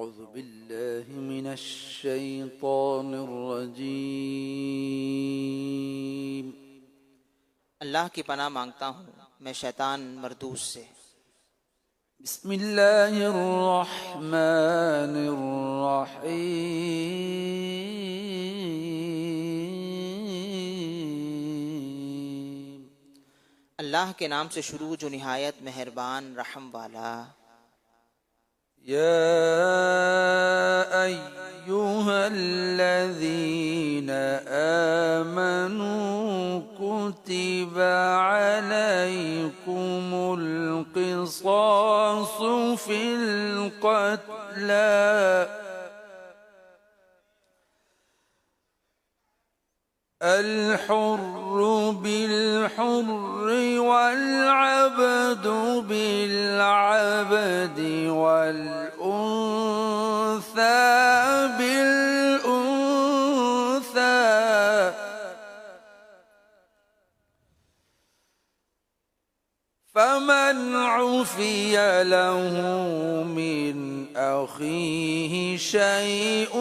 أعوذ بالله من الشيطان الرجيم اللہ کی پناہ مانگتا ہوں میں شیطان مردود سے۔ بسم الله الرحمن الرحيم اللہ کے نام سے شروع جو نہایت مہربان رحم والا۔ يا أيها الذين آمنوا كتب عليكم القصاص في القتلى الحر بالحر والعبد بالعبد والأنثى بالأنثى فمن عفي له من أخيه شيء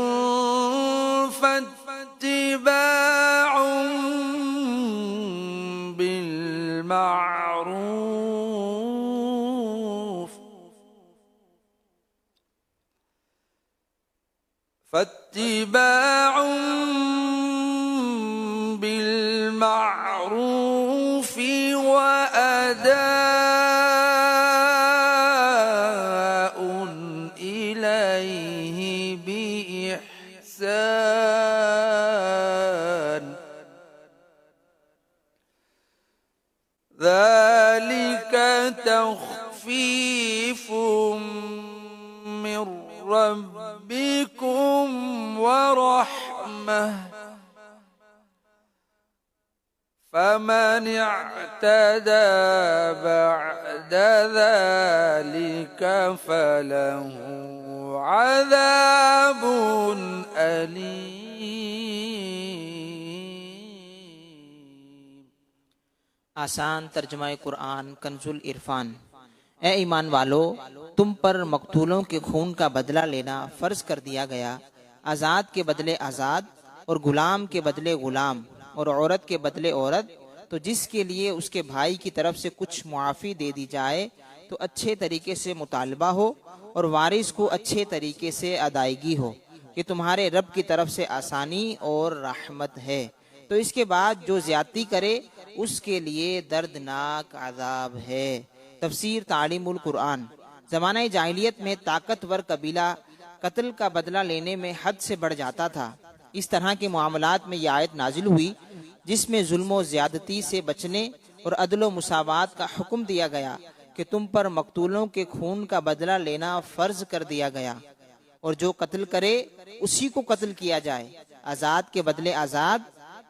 فاتباع بالمعروف وأداء إليه بإحسان ذلك تخفيف من ربكم ورحمة فمن اعتدى بعد ذلك فله عذاب أليم۔ آسان ترجمہ قرآن کنز العرفان۔ اے ایمان والو، تم پر مقتولوں کے خون کا بدلہ لینا فرض کر دیا گیا، آزاد کے بدلے آزاد اور غلام کے بدلے غلام اور عورت کے بدلے عورت، تو جس کے لیے اس کے بھائی کی طرف سے کچھ معافی دے دی جائے تو اچھے طریقے سے مطالبہ ہو اور وارث کو اچھے طریقے سے ادائیگی ہو کہ تمہارے رب کی طرف سے آسانی اور رحمت ہے۔ تو اس کے بعد جو زیادتی کرے اس کے لیے دردناک عذاب ہے۔ تفسیر تعلیم القرآن۔ زمانہ جاہلیت میں طاقتور قبیلہ قتل کا بدلہ لینے میں حد سے بڑھ جاتا تھا۔ اس طرح کے معاملات میں یہ آیت نازل ہوئی جس میں ظلم و زیادتی سے بچنے اور عدل و مساوات کا حکم دیا گیا کہ تم پر مقتولوں کے خون کا بدلہ لینا فرض کر دیا گیا، اور جو قتل کرے اسی کو قتل کیا جائے، آزاد کے بدلے آزاد،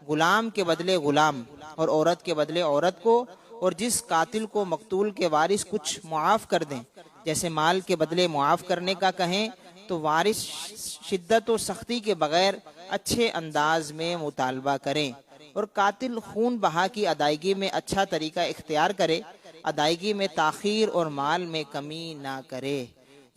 غلام کے بدلے غلام اور عورت کے بدلے عورت کو، اور جس قاتل کو مقتول کے وارث کچھ معاف کر دیں، جیسے مال کے بدلے معاف کرنے کا کہیں، تو وارث شدت و سختی کے بغیر اچھے انداز میں مطالبہ کریں، اور قاتل خون بہا کی ادائیگی میں اچھا طریقہ اختیار کرے، ادائیگی میں تاخیر اور مال میں کمی نہ کرے۔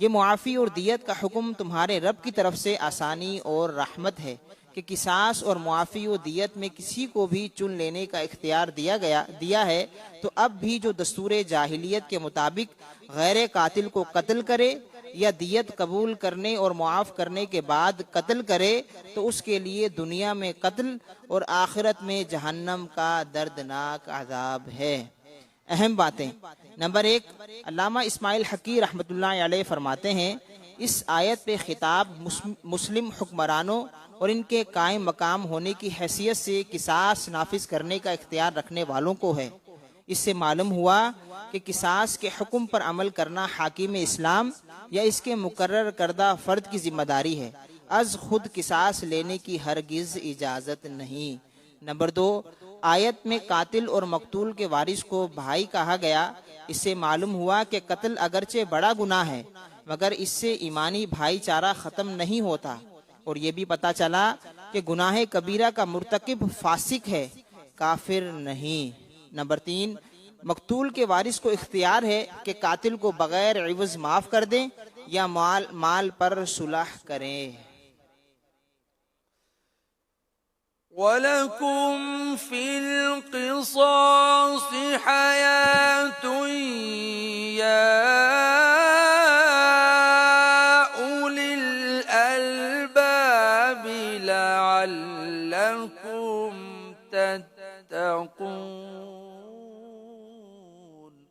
یہ معافی اور دیت کا حکم تمہارے رب کی طرف سے آسانی اور رحمت ہے کہ قصاص اور معافی و دیت میں کسی کو بھی چن لینے کا اختیار دیا ہے، تو اب بھی جو دستور جاہلیت کے مطابق غیر قاتل کو قتل کرے یا دیت قبول کرنے اور معاف کرنے کے بعد قتل کرے تو اس کے لیے دنیا میں قتل اور آخرت میں جہنم کا دردناک عذاب ہے۔ اہم باتیں۔ نمبر 1، علامہ اسماعیل حقی رحمۃ اللہ علیہ فرماتے ہیں اس آیت پہ خطاب مسلم حکمرانوں اور ان کے قائم مقام ہونے کی حیثیت سے قصاص نافذ کرنے کا اختیار رکھنے والوں کو ہے۔ اس سے معلوم ہوا کہ قصاص کے حکم پر عمل کرنا حاکم اسلام یا اس کے مقرر کردہ فرد کی ذمہ داری ہے، از خود قصاص لینے کی ہرگز اجازت نہیں۔ نمبر 2، آیت میں قاتل اور مقتول کے وارث کو بھائی کہا گیا۔ اس سے معلوم ہوا کہ قتل اگرچہ بڑا گناہ ہے مگر اس سے ایمانی بھائی چارہ ختم نہیں ہوتا، اور یہ بھی پتہ چلا کہ گناہ کبیرہ کا مرتکب فاسق ہے، کافر نہیں۔ نمبر 3، مقتول کے وارث کو اختیار ہے کہ قاتل کو بغیر عوض معاف کر دیں یا مال پر صلح کریں۔ وَلَكُمْ فِي الْقِصَاصِ حَيَاةٌ يَا أُولِي الْأَلْبَابِ لَعَلَّكُمْ تَتَّقُونَ۔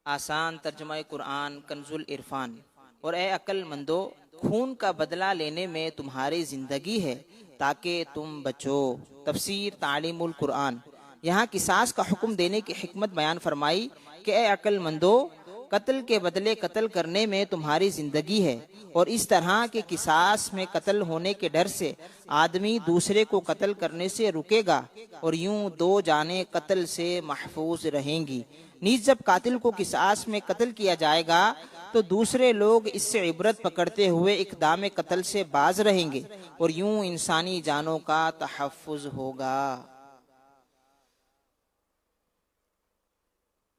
آسان ترجمہ قرآن کنز العرفان۔ اور اے عقل مندو، خون کا بدلہ لینے میں تمہاری زندگی ہے تاکہ تم بچو۔ تفسیر تعلیم القرآن۔ یہاں قصاص کا حکم دینے کی حکمت بیان فرمائی کہ اے عقل مندو، قتل کے بدلے قتل کرنے میں تمہاری زندگی ہے، اور اس طرح کے قصاص میں قتل ہونے کے ڈر سے آدمی دوسرے کو قتل کرنے سے رکے گا، اور یوں دو جانیں قتل سے محفوظ رہیں گی۔ نیز جب قاتل کو قصاص میں قتل کیا جائے گا تو دوسرے لوگ اس سے عبرت پکڑتے ہوئے اقدام قتل سے باز رہیں گے، اور یوں انسانی جانوں کا تحفظ ہوگا۔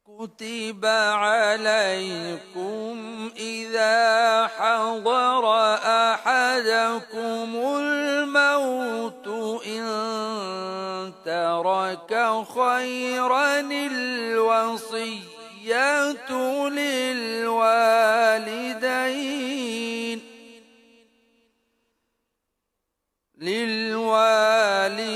كتب عليكم إذا حضر أحدكم الموت إن ترك خيرا الوصية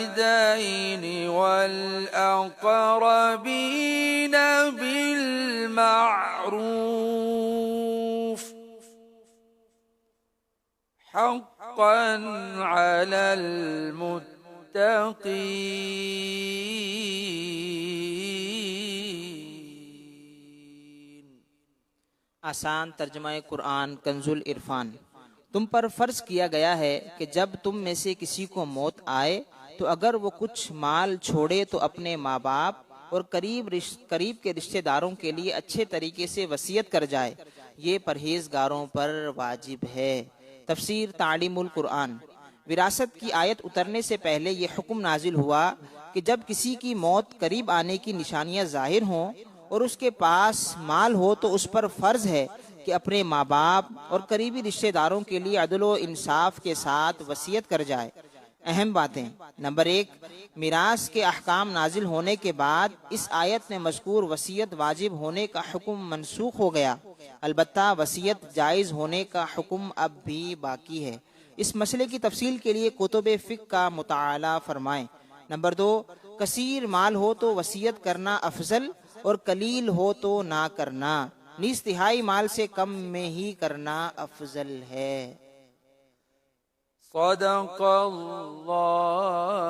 للوالدين والأقربين بالمعروف حقا على المتقين۔ آسان ترجمہ قرآن کنز العرفان۔ تم پر فرض کیا گیا ہے کہ جب تم میں سے کسی کو موت آئے تو اگر وہ کچھ مال چھوڑے تو اپنے ماں باپ اور قریب کے رشتہ داروں کے لیے اچھے طریقے سے وصیت کر جائے، یہ پرہیزگاروں پر واجب ہے۔ تفسیر تعلیم القرآن۔ وراثت کی آیت اترنے سے پہلے یہ حکم نازل ہوا کہ جب کسی کی موت قریب آنے کی نشانیاں ظاہر ہوں اور اس کے پاس مال ہو تو اس پر فرض ہے کہ اپنے ماں باپ اور قریبی رشتہ داروں کے لیے عدل و انصاف کے ساتھ وصیت کر جائے۔ اہم باتیں۔ نمبر 1، میراث کے احکام نازل ہونے کے بعد اس آیت میں مذکور وصیت واجب ہونے کا حکم منسوخ ہو گیا، البتہ وصیت جائز ہونے کا حکم اب بھی باقی ہے۔ اس مسئلے کی تفصیل کے لیے کتب فقہ کا مطالعہ فرمائیں۔ نمبر 2، کثیر مال ہو تو وصیت کرنا افضل اور قلیل ہو تو نہ کرنا، نیز تہائی مال سے کم میں ہی کرنا افضل ہے۔ صدق اللہ